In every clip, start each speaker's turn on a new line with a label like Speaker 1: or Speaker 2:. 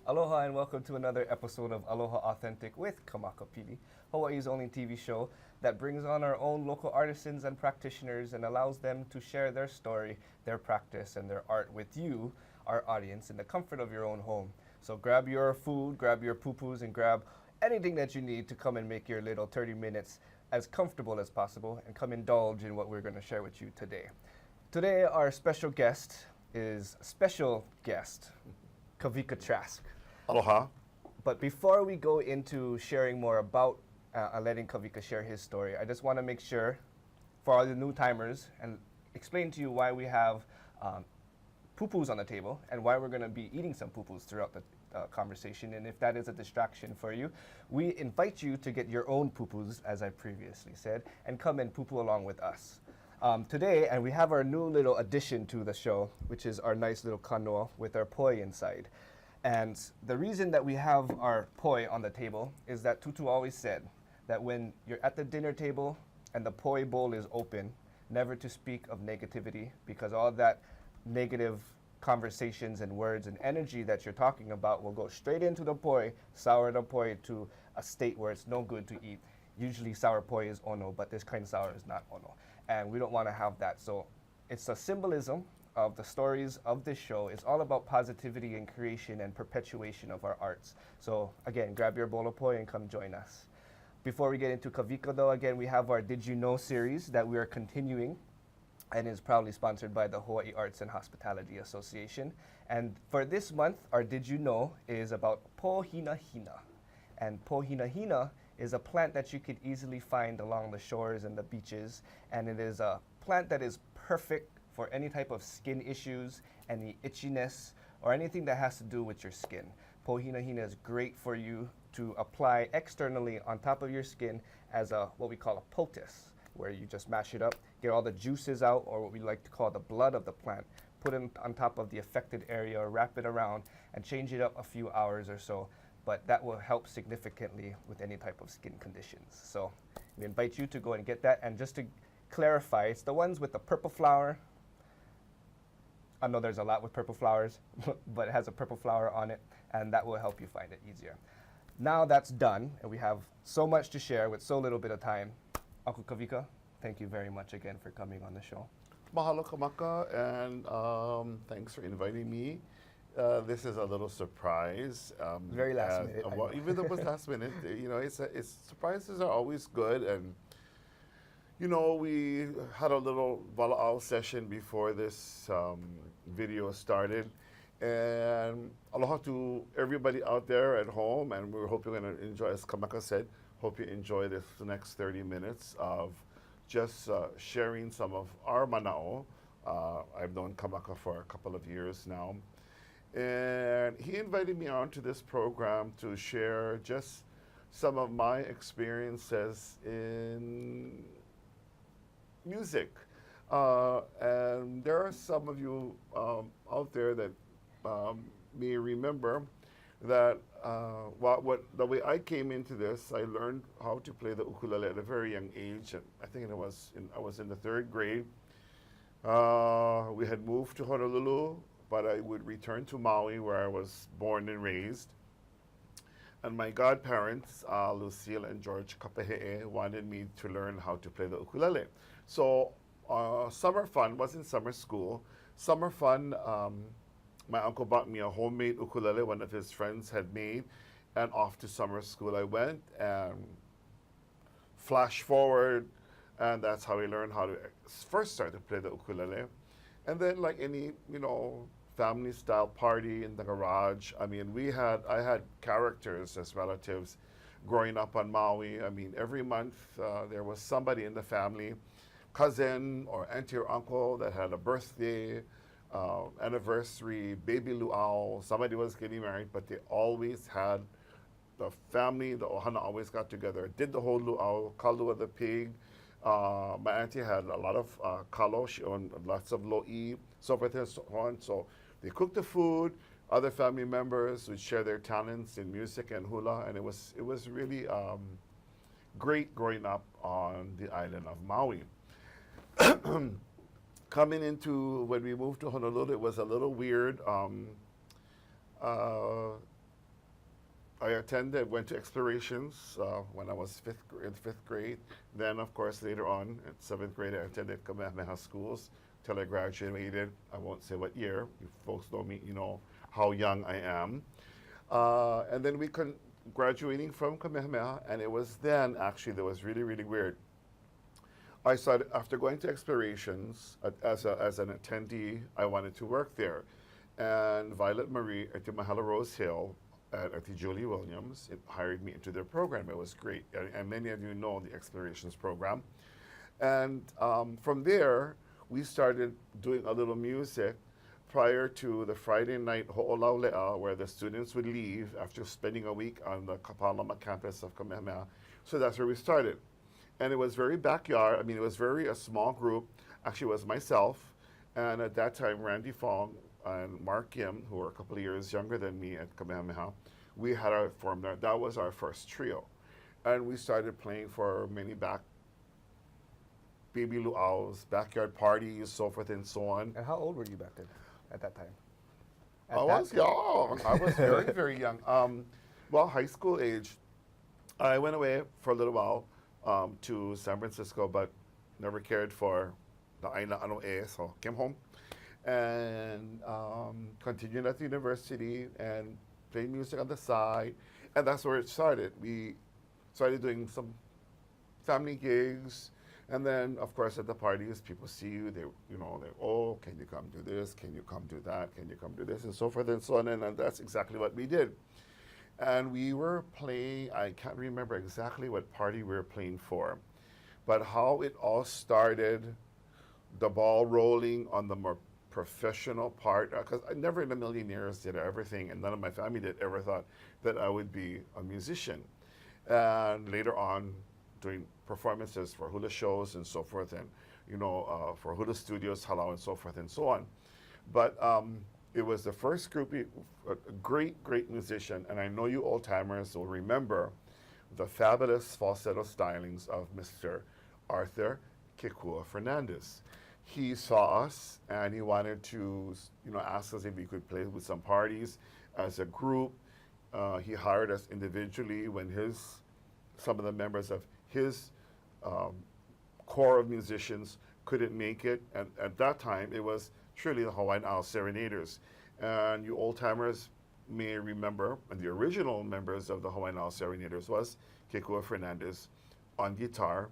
Speaker 1: Aloha and welcome to another episode of Aloha Authentic with Kamaka Pili, Hawaii's only TV show that brings on our own local artisans and practitioners and allows them to share their story, their practice, and their art with you, our audience, in the comfort of your own home. So grab your food, grab your poo-poos, and grab anything that you need to come and make your little 30 minutes as comfortable as possible and come indulge in what we're going to share with you today. Today, our special guest is Kawika Trask.
Speaker 2: Aloha.
Speaker 1: But before we go into sharing more about letting Kawika share his story, I just want to make sure for all the new timers and explain to you why we have poo-poos on the table and why we're going to be eating some poo-poos throughout the conversation. And if that is a distraction for you, we invite you to get your own poo-poos, as I previously said, and come and poo-poo along with us. Today, and we have our new little addition to the show, which is our nice little kanoa with our poi inside. And the reason that we have our poi on the table is that Tutu always said that when you're at the dinner table and the poi bowl is open, never to speak of negativity, because all that negative conversations and words and energy that you're talking about will go straight into the poi, sour the poi to a state where it's no good to eat. Usually sour poi is ono, but this kind of sour is not ono. And we don't want to have that. So it's a symbolism of the stories of this show. It's all about positivity and creation and perpetuation of our arts. So again, grab your bowl of poi and come join us. Before we get into Kawika though, again, we have our Did You Know series that we are continuing and is proudly sponsored by the Hawaii Arts and Hospitality Association. And for this month, our Did You Know is about pohinahina. And pohinahina is a plant that you could easily find along the shores and the beaches. And it is a plant that is perfect for any type of skin issues, any itchiness, or anything that has to do with your skin. Pohinahina is great for you to apply externally on top of your skin as a what we call a poultice, where you just mash it up, get all the juices out, or what we like to call the blood of the plant, put it on top of the affected area, wrap it around, and change it up a few hours or so. But that will help significantly with any type of skin conditions. So we invite you to go and get that. And just to clarify, it's the ones with the purple flower. I know there's a lot with purple flowers, but it has a purple flower on it, and that will help you find it easier. Now that's done, and we have so much to share with so little bit of time. Uncle Kawika, thank you very much again for coming on the show.
Speaker 2: Mahalo Kamaka, and thanks for inviting me. This is a little surprise.
Speaker 1: Very last minute.
Speaker 2: Well, even though it was last minute, you know, surprises are always good. And you know, we had a little wala'au session before this video started. And aloha to everybody out there at home, and we hope you're going to enjoy, as Kamaka said, hope you enjoy this next 30 minutes of just sharing some of our mana'o. I've known Kamaka for a couple of years now. And he invited me onto this program to share just some of my experiences in music. And there are some of you out there that may remember that the way I came into this, I learned how to play the ukulele at a very young age. And I think I was in the 3rd grade. We had moved to Honolulu, but I would return to Maui, where I was born and raised. And my godparents, Lucille and George Kapahe'e, wanted me to learn how to play the ukulele. So summer fun, wasn't summer school. Summer fun, my uncle bought me a homemade ukulele one of his friends had made, and off to summer school I went, and flash forward, and that's how I learned how to first start to play the ukulele. And then, like any, you know, family style party in the garage, I mean, I had characters as relatives growing up on Maui. I mean, every month there was somebody in the family, cousin or auntie or uncle, that had a birthday, anniversary, baby luau, somebody was getting married, but they always had the family, the ohana always got together, did the whole luau, kalua the pig. My auntie had a lot of kalo, she owned lots of lo'i, so forth and so on. So they cooked the food, other family members would share their talents in music and hula, and it was really great growing up on the island of Maui. Coming into, when we moved to Honolulu, it was a little weird. I went to explorations when I was in fifth grade. Then, of course, later on in seventh grade, I attended Kamehameha schools till I graduated. I won't say what year. You folks know me, you know how young I am. And then graduating from Kamehameha, and it was then actually that was really, really weird. I started, after going to explorations as an attendee, I wanted to work there. And Violet Marie at the Mahalo Rose Hill at the Julie Williams hired me into their program. It was great. And many of you know the explorations program. And from there, we started doing a little music prior to the Friday night ho'olaulea, where the students would leave after spending a week on the Kapalama campus of Kamehameha. So that's where we started. And it was very backyard. I mean, it was a small group. Actually, it was myself, and at that time, Randy Fong and Mark Kim, who were a couple of years younger than me at Kamehameha, we had formed that was our first trio. And we started playing for many baby luau's, backyard parties, so forth and so on.
Speaker 1: And how old were you back then, at that time?
Speaker 2: I was young. I was very, very young. Well, high school age. I went away for a little while to San Francisco, but never cared for the Aina Ano E, so came home and continued at the university and played music on the side. And that's where it started. We started doing some family gigs. And then, of course, at the parties, people see you, oh, can you come do this? Can you come do that? Can you come do this? And so forth and so on. And that's exactly what we did. And we were playing, I can't remember exactly what party we were playing for, but how it all started, the ball rolling on the more professional part, because I never in a million years did I ever think, and none of my family did ever thought that I would be a musician. And later on, doing performances for hula shows and so forth, and for hula studios, halau, and so forth and so on. But it was the first group, a great, great musician, and I know you old timers will remember the fabulous falsetto stylings of Mr. Arthur Kekua Fernandez. He saw us and he wanted to, ask us if we could play with some parties as a group. He hired us individually when some of the members of his core of musicians couldn't make it. And at that time, it was truly the Hawaiian Owl Serenaders. And you old-timers may remember, and the original members of the Hawaiian Owl Serenaders was Kekua Fernandez on guitar,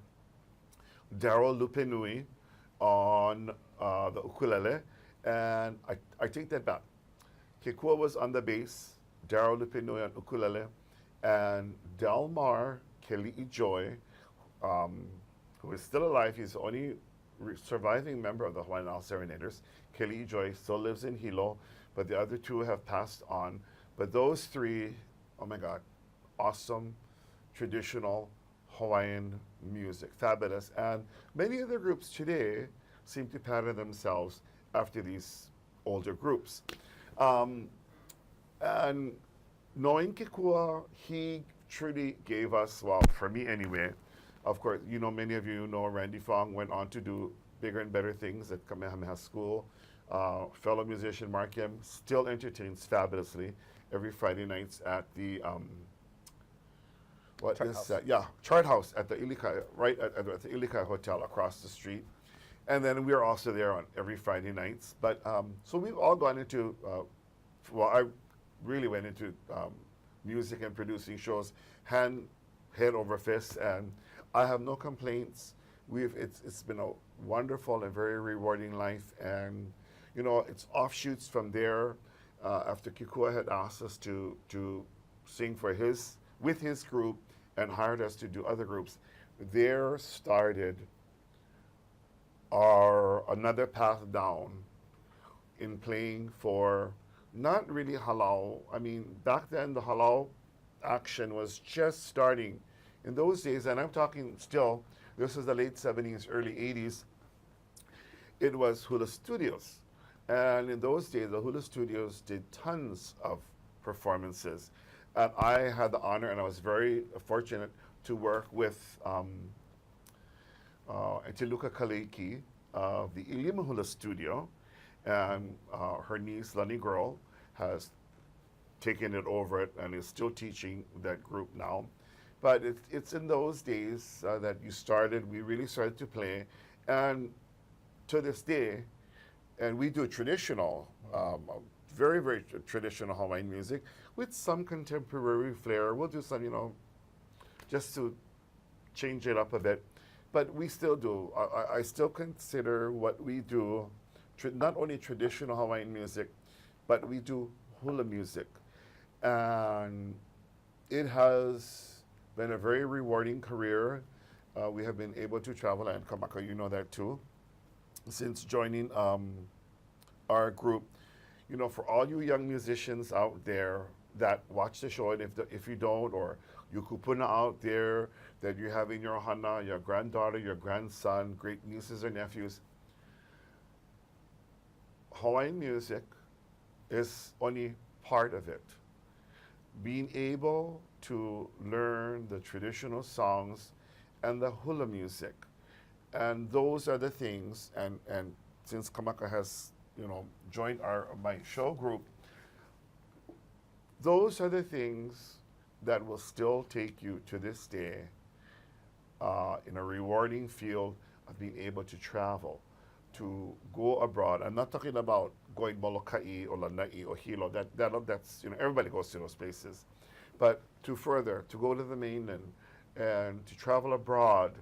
Speaker 2: Darryl Lupenui on the ukulele, and I take that back. Kekua was on the bass, Darryl Lupenui on ukulele, and Delmar Keli'i Joy, who is still alive, he's the only surviving member of the Hawaiian Owl Serenaders. Keli'i Joy still lives in Hilo, but the other two have passed on. But those three, oh my God, awesome, traditional Hawaiian music, fabulous. And many other groups today seem to pattern themselves after these older groups. And knowing Kekua, he truly gave us, well, for me anyway, of course, many of you know Randy Fong went on to do bigger and better things at Kamehameha School. Fellow musician Mark Kim still entertains fabulously every Friday nights at the Chart House at the Ilikai, right at the Ilikai Hotel across the street. And then we're also there on every Friday nights. But so we've all gone into, I really went into music and producing shows head over fist, and I have no complaints. It's been a wonderful and very rewarding life, and it's offshoots from there. After Kekua had asked us to sing with his group and hired us to do other groups, there started another path down in playing for not really halau. I mean, back then the halau action was just starting. In those days, and I'm talking still, this is the late 70s, early 80s, it was hula studios. And in those days, the hula studios did tons of performances. And I had the honor, and I was very fortunate to work with Tiluka Kaleiki of the Ilima Hula Studio. And her niece, Lani Girl, has taken it over it and is still teaching that group now. But it's in those days that you started, we really started to play. And to this day, and we do traditional, very, very traditional Hawaiian music with some contemporary flair. We'll do some, just to change it up a bit. But we still do. I still consider what we do not only traditional Hawaiian music, but we do hula music. And it has been a very rewarding career. We have been able to travel, and Kawika, you know that too, since joining our group. For all you young musicians out there that watch the show, and if you don't, or you kupuna out there that you have in your hana, your granddaughter, your grandson, great nieces or nephews, Hawaiian music is only part of it. Being able to learn the traditional songs and the hula music, and those are the things. And since Kamaka has joined my show group, those are the things that will still take you to this day in a rewarding field of being able to travel, to go abroad. I'm not talking about going Molokai or Lanai or Hilo. That's everybody goes to those places, but to go to the mainland and to travel abroad,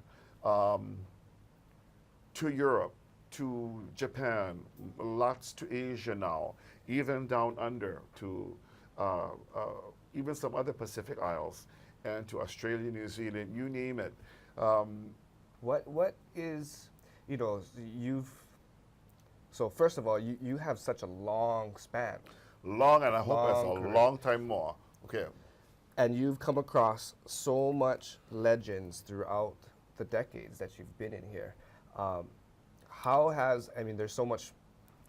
Speaker 2: to Europe, to Japan, lots to Asia now, even down under to even some other Pacific Isles, and to Australia, New Zealand, you name it.
Speaker 1: What is, so first of all, you have such a long span.
Speaker 2: Long, and I hope it's
Speaker 1: Long
Speaker 2: a
Speaker 1: career.
Speaker 2: long time more. Okay.
Speaker 1: And you've come across so much legends throughout the decades that you've been in here. There's so much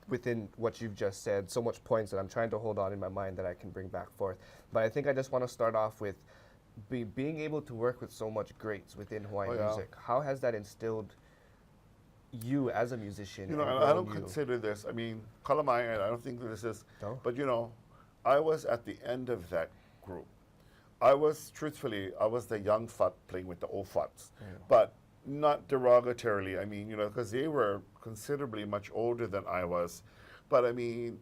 Speaker 1: within what you've just said, so much points that I'm trying to hold on in my mind that I can bring back forth. But I think I just want to start off with being able to work with so much greats within Hawaiian music. How has that instilled you as a musician?
Speaker 2: I don't consider this, Kalamai, and I don't think this is, but I was at the end of that group. I was the young fat playing with the old fats, but not derogatorily. Because they were considerably much older than I was. But we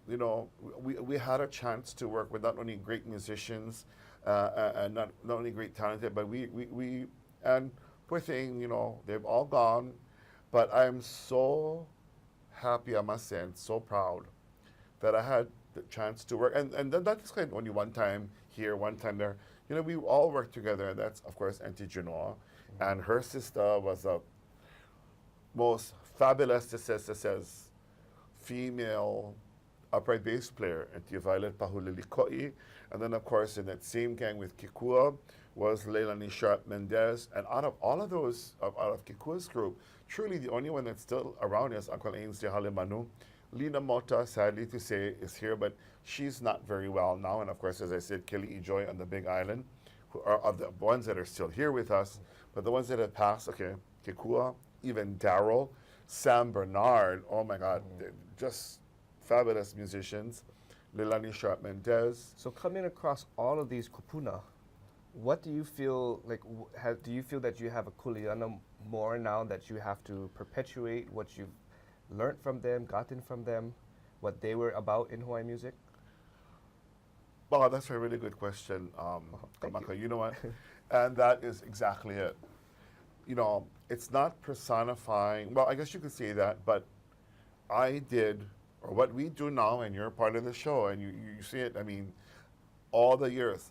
Speaker 2: had a chance to work with not only great musicians and not only great talented, but we and poor thing, they've all gone. But I'm so happy, I must say, and so proud that I had the chance to work. And that's kind of only one time here, one time there. We all worked together, and that's, of course, Auntie Junoa. And her sister was a most fabulous, says, female upright bass player, Auntie Violet Pahulilikoi. And then, of course, in that same gang with Kikua was Leilani Sharp Mendez. And out of all of those, out of Kikua's group, truly the only one that's still around is Uncle Ainsley Halimanu. Lina Mota, sadly to say, is here, but she's not very well now. And of course, as I said, Kelly Ejoy on the Big Island, who are the ones that are still here with us. But the ones that have passed, Kikua, even Daryl, Sam Bernard, oh my God, they're just fabulous musicians. Leilani Sharp Mendez.
Speaker 1: So coming across all of these kupuna, what do you feel like? Do you feel that you have a kuleana more now, that you have to perpetuate what you've learned from them, gotten from them, what they were about in Hawaiian music?
Speaker 2: Well, that's a really good question, Kamaka. You know what? And that is exactly it. It's not personifying, well, I guess you could say that, but I did, or what we do now, and you're part of the show, and you see it, all the years.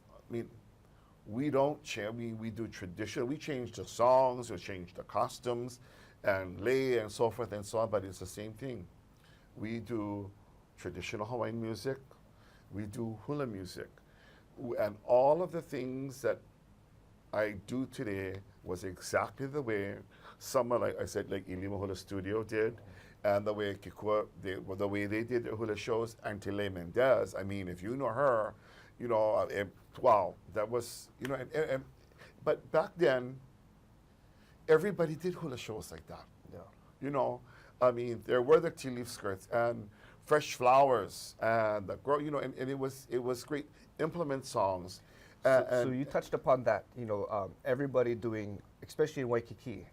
Speaker 2: We don't change, we do tradition, we change the songs, we change the costumes, and lei and so forth and so on, but it's the same thing. We do traditional Hawaiian music, we do hula music, and all of the things that I do today was exactly the way someone, like I said, like Ilima Hula Studio did, and the way Kikua, the way they did their hula shows, Antile Mendez. If you know her, wow, that was, but back then, everybody did hula shows like that.
Speaker 1: Yeah.
Speaker 2: There were the tea leaf skirts, and fresh flowers and the grow, and it was great implement songs.
Speaker 1: So you touched upon that, everybody doing, especially in Waikiki,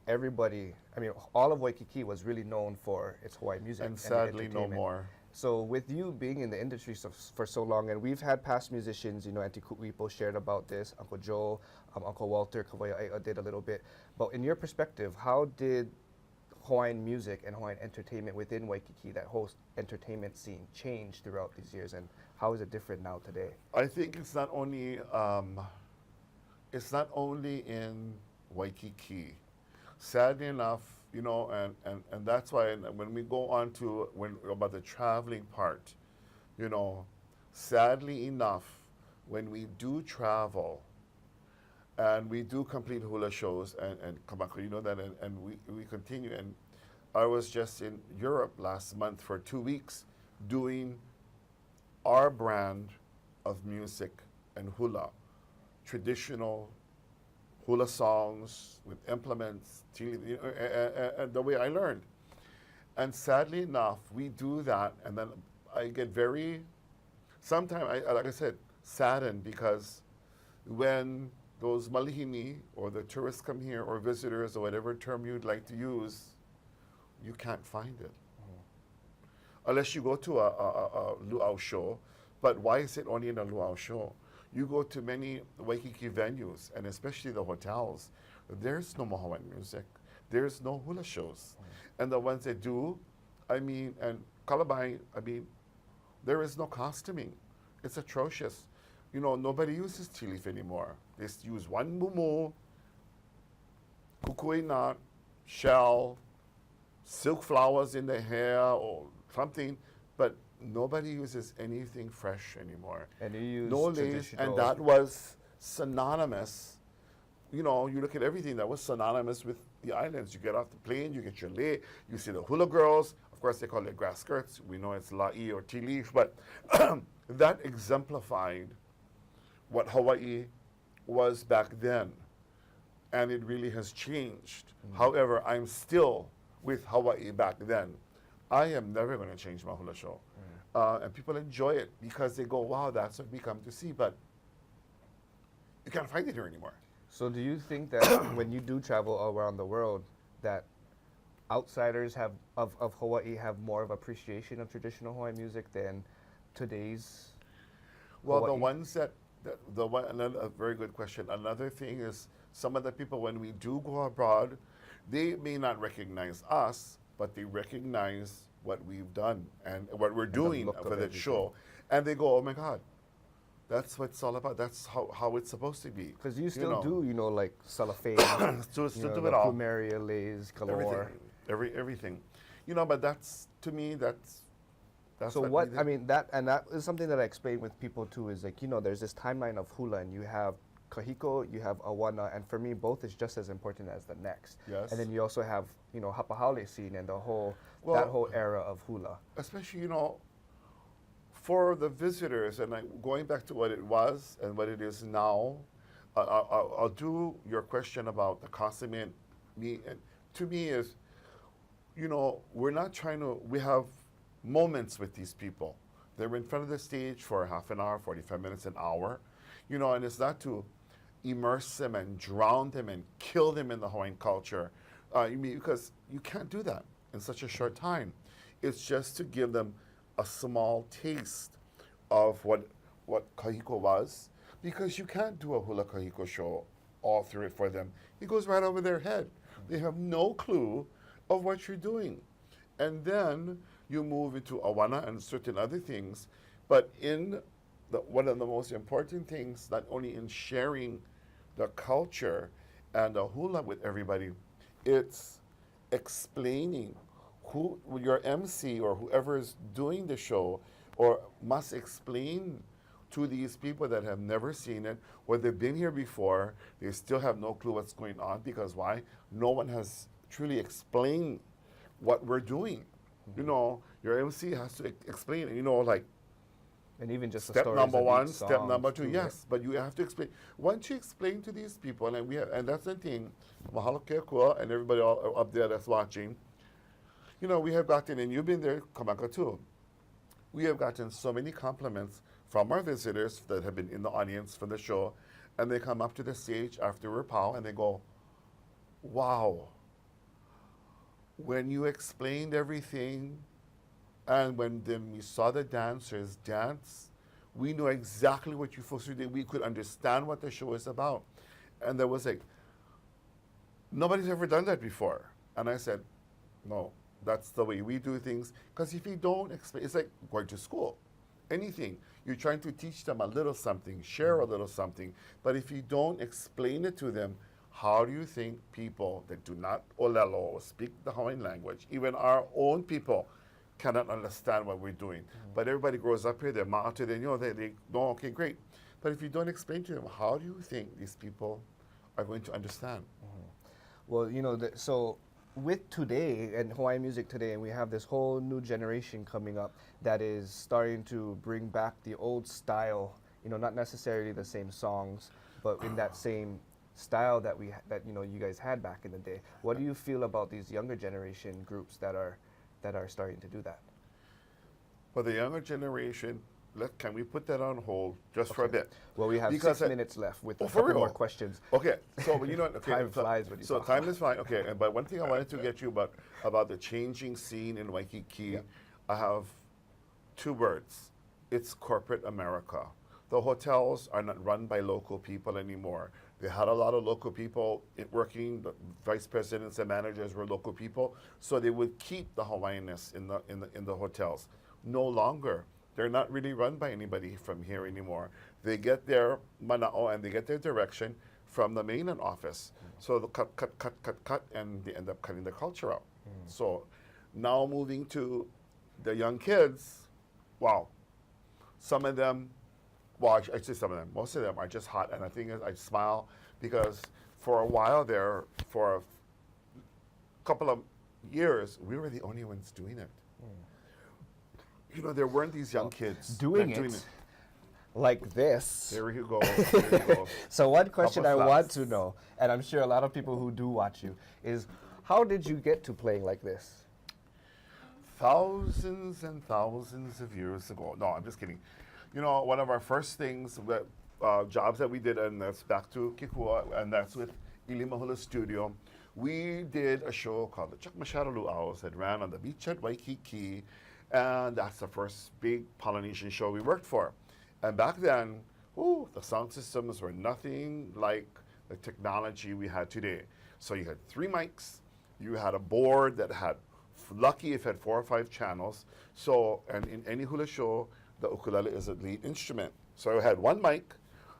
Speaker 1: all of Waikiki was really known for its Hawaiian music.
Speaker 2: And sadly, no
Speaker 1: entertainment.
Speaker 2: more.
Speaker 1: So with you being in the industry for so long, and we've had past musicians, Auntie Kuipo shared about this, Uncle Joe, Uncle Walter, Kawaiian did a little bit. But in your perspective, how did Hawaiian music and Hawaiian entertainment within Waikiki, that whole entertainment scene, change throughout these years, and how is it different now today?
Speaker 2: I think it's not only in Waikiki. Sadly enough, and that's why when we go on to about the traveling part, sadly enough, when we do travel and we do complete hula shows and kamaka, that, and we continue. And I was just in Europe last month for 2 weeks doing our brand of music and hula, traditional hula songs with implements, and the way I learned. And sadly enough, we do that, and then I get sometimes, like I said, saddened, because when those malihini or the tourists come here, or visitors, or whatever term you'd like to use, you can't find it. Unless you go to a luau show. But why is it only in a luau show? You go to many Waikiki venues, and especially the hotels, there's no Hawaiian music. There's no hula shows. And the ones that do, and Kalabai, there is no costuming. It's atrocious. Nobody uses tea leaf anymore. They use one mumu, kukui knot, shell, silk flowers in the hair, or something, but nobody uses anything fresh anymore.
Speaker 1: And you use
Speaker 2: no lace, and that was synonymous. You look at everything that was synonymous with the islands. You get off the plane, you get your lei, you see the hula girls. Of course, they call it grass skirts. We know it's la'i or tea leaf, but that exemplified what Hawaii was back then, and it really has changed. However, I'm still with Hawaii back then. I am never going to change my hula show. And people enjoy it because they go, wow, that's what we come to see, but you can't find it here anymore.
Speaker 1: So do you think that when you do travel all around the world, that outsiders of Hawaii have more of appreciation of traditional Hawaiian music than today's
Speaker 2: Well,
Speaker 1: Hawaii?
Speaker 2: the ones a very good question. Another thing is, some of the people, when we do go abroad, they may not recognize us, but they recognize what we've done and what we're doing for that show. And they go, oh my God, that's what it's all about. That's how it's supposed to be.
Speaker 1: Because you still do, like cellophane,
Speaker 2: still do it all.
Speaker 1: plumeria, lays, galore.
Speaker 2: Everything. But that's, to me, that's
Speaker 1: so what that is something that I explain with people too, is there's this timeline of hula, and you have kahiko, you have awana, and for me both is just as important as the next.
Speaker 2: Yes.
Speaker 1: And then you also have hapahaole scene and that whole era of hula.
Speaker 2: Especially for the visitors, and going back to what it was and what it is now. I'll do your question about the costuming. To me is, we're not trying to. We have moments with these people. They're in front of the stage for half an hour, 45 minutes, an hour, and it's not to immerse them and drown them and kill them in the Hawaiian culture, because you can't do that in such a short time. It's just to give them a small taste of what kahiko was, because you can't do a hula kahiko show all through it for them. It goes right over their head. They have no clue of what you're doing. And then you move into awana and certain other things. But one of the most important things, not only in sharing the culture and the hula with everybody, it's explaining who your MC or whoever is doing the show or must explain to these people that have never seen it, or they've been here before, they still have no clue what's going on, because why? No one has truly explained what we're doing. Your MC has to explain it,
Speaker 1: and even just
Speaker 2: step
Speaker 1: the
Speaker 2: number one,
Speaker 1: each
Speaker 2: step number two,
Speaker 1: too,
Speaker 2: yes, but you have to explain. Once you explain to these people, and that's the thing, mahalo ke kua, and everybody all up there that's watching, we have gotten, and you've been there, Kamaka too, We have gotten so many compliments from our visitors that have been in the audience for the show, and they come up to the stage after we're pow and they go, wow, when you explained everything and when then we saw the dancers dance, we knew exactly what you folks were doing. We could understand what the show is about. And there was like, nobody's ever done that before. And I said, no, that's the way we do things. Because if you don't explain, it's like going to school. Anything. You're trying to teach them a little something, share a little something. But if you don't explain it to them, how do you think people that do not Olelo or speak the Hawaiian language, even our own people, cannot understand what we're doing? But everybody grows up here, they're ma'atu, they know, they know, okay, great. But if you don't explain to them, how do you think these people are going to understand?
Speaker 1: Well, you know, so with today and Hawaiian music today, and we have this whole new generation coming up that is starting to bring back the old style, you know, not necessarily the same songs, but in that same style that you know, you guys had back in the day. What do you feel about these younger generation groups that are starting to do that?
Speaker 2: For the younger generation, can we put that on hold just for a bit?
Speaker 1: Well, we have
Speaker 2: Because
Speaker 1: 6 minutes left with a
Speaker 2: for
Speaker 1: couple more
Speaker 2: real?
Speaker 1: questions.
Speaker 2: Okay, so you know, okay,
Speaker 1: Time flies when you
Speaker 2: so
Speaker 1: talk.
Speaker 2: time is fine. Okay, but one thing I wanted to get you about the changing scene in Waikiki,
Speaker 1: Yep.
Speaker 2: I have two words. It's corporate America. The hotels are not run by local people anymore. They had a lot of local people working. The vice presidents and managers were local people, so they would keep the Hawaiianness in the hotels. No longer. They're not really run by anybody from here anymore. They get their mana'o and they get their direction from the mainland office. So they'll cut, and they end up cutting the culture out. So now moving to the young kids, wow. Some of them, well, I say some of them, most of them are just hot. And I think I smile because for a while there, for a couple of years, we were the only ones doing it. You know, there weren't these young kids
Speaker 1: Doing it like this.
Speaker 2: There you go. There you go.
Speaker 1: So one question I
Speaker 2: Couple
Speaker 1: want
Speaker 2: slaps.
Speaker 1: to know, and I'm sure a lot of people who do watch you, is how did you get to playing like this?
Speaker 2: Thousands and thousands of years ago. No, I'm just kidding. You know, one of our first things, jobs that we did, and that's back to Kikua, and that's with Ilima Hula Studio. We did a show called the Chakmashara Lu'aus that ran on the beach at Waikiki, and that's the first big Polynesian show we worked for. And back then, the sound systems were nothing like the technology we had today. So you had 3 mics, you had a board that had, lucky if it had 4 or 5 channels. So, and in any hula show, the ukulele is a lead instrument. So I had 1 mic,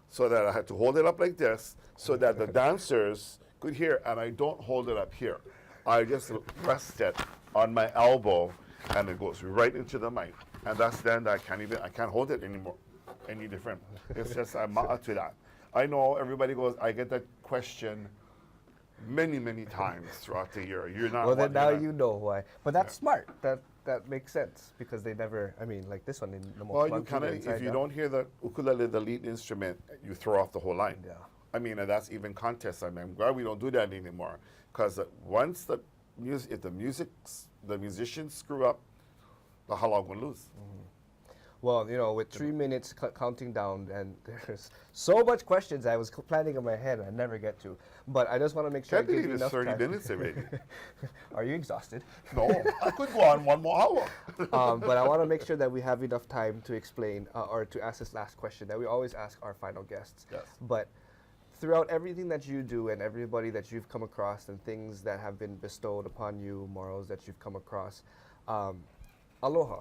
Speaker 2: so that I had to hold it up like this, so that the dancers could hear, and I don't hold it up here. I just rest it on my elbow, and it goes right into the mic. And that's then I can't hold it anymore, any different. It's just, I'm not to that. I know everybody goes, I get that question many, many times throughout the year. You're not.
Speaker 1: Well, then now you know why. But that's smart. That makes sense because they never, I mean, like this one in the
Speaker 2: Well, you kind of, if you don't hear the ukulele, the lead instrument, you throw off the whole line.
Speaker 1: Yeah.
Speaker 2: I mean, and that's even contests. I mean, I'm glad we don't do that anymore, because once the music, if the musicians screw up, the halal will lose.
Speaker 1: Well, you know, with 3 minutes counting down, and there's so much questions I was planning in my head I never get to. But I just want to make sure I
Speaker 2: Can't
Speaker 1: give
Speaker 2: believe
Speaker 1: you
Speaker 2: it's
Speaker 1: enough
Speaker 2: 30
Speaker 1: time.
Speaker 2: minutes already.
Speaker 1: Are you exhausted?
Speaker 2: No, I could go on 1 more hour.
Speaker 1: But I want to make sure that we have enough time to explain or to ask this last question that we always ask our final guests.
Speaker 2: Yes.
Speaker 1: But throughout everything that you do and everybody that you've come across and things that have been bestowed upon you, morals that you've come across, aloha,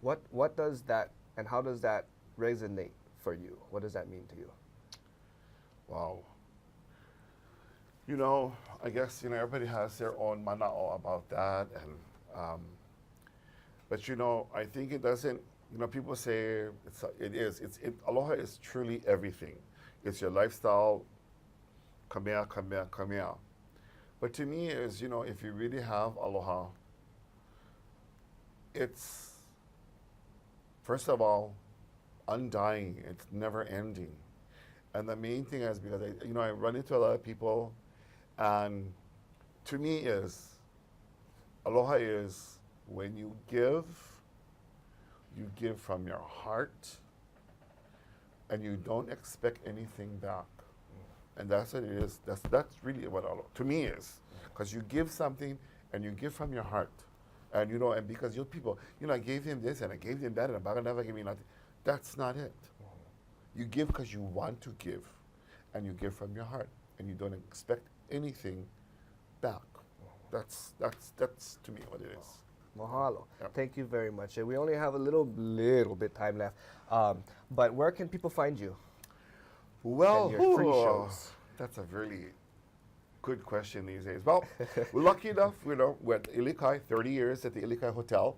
Speaker 1: what does that and how does that resonate for you? What does that mean to you?
Speaker 2: Wow. You know, I guess, you know, everybody has their own mana'o about that. And, but, you know, I think it doesn't, you know, people say aloha is truly everything. It's your lifestyle, kamea, kamea, kamea. But to me is, you know, if you really have aloha, it's, first of all, undying. It's never ending. And the main thing is because, I run into a lot of people, and to me is, aloha is when you give, you give from your heart, and you don't expect anything back. And that's what it is. That's really what aloha to me is, because you give something and you give from your heart, and and because you people, I gave him this and I gave him that, and Baga never gave me nothing. That's not it. You give because you want to give, and you give from your heart, and you don't expect anything back. That's to me what it is.
Speaker 1: Mahalo.
Speaker 2: Yep.
Speaker 1: Thank you very much. We only have a little bit time left. But where can people find you?
Speaker 2: Well,
Speaker 1: And your free shows.
Speaker 2: That's a really good question these days. Well, we're lucky enough, we're at Ilikai, 30 years at the Ilikai Hotel.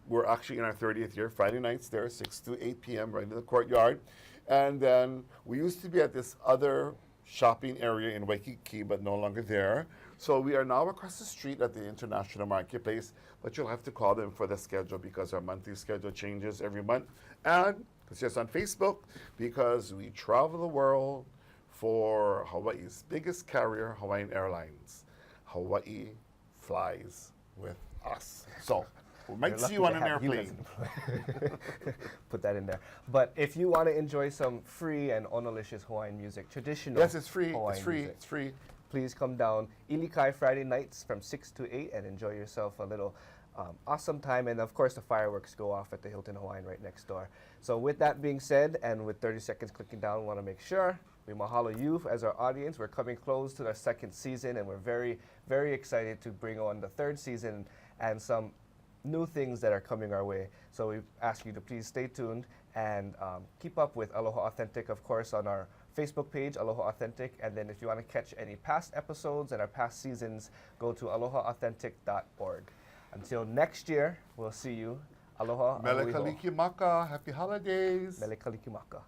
Speaker 2: We're actually in our 30th year, Friday nights there, 6 to 8 p.m. right in the courtyard. And then we used to be at this other shopping area in Waikiki, but no longer there. So we are now across the street at the International Marketplace, but you'll have to call them for the schedule because our monthly schedule changes every month. And it's just on Facebook because we travel the world for Hawaii's biggest carrier, Hawaiian Airlines. Hawaii flies with us. So we might see you on an airplane.
Speaker 1: Put that in there. But if you want to enjoy some free and onolicious Hawaiian music, traditional
Speaker 2: Yes, it's free.
Speaker 1: Hawaiian
Speaker 2: It's free.
Speaker 1: music,
Speaker 2: It's free.
Speaker 1: please come down Ilikai Friday nights from 6 to 8 and enjoy yourself a little awesome time. And of course, the fireworks go off at the Hilton Hawaiian right next door. So with that being said, and with 30 seconds clicking down, we want to make sure we mahalo you as our audience. We're coming close to our second season, and we're very, very excited to bring on the third season and some new things that are coming our way. So we ask you to please stay tuned and keep up with Aloha Authentic, of course, on our Facebook page, Aloha Authentic. And then if you want to catch any past episodes and our past seasons, go to alohaauthentic.org. Until next year, we'll see you. Aloha.
Speaker 2: Mele Kalikimaka. Happy holidays.
Speaker 1: Mele Kalikimaka.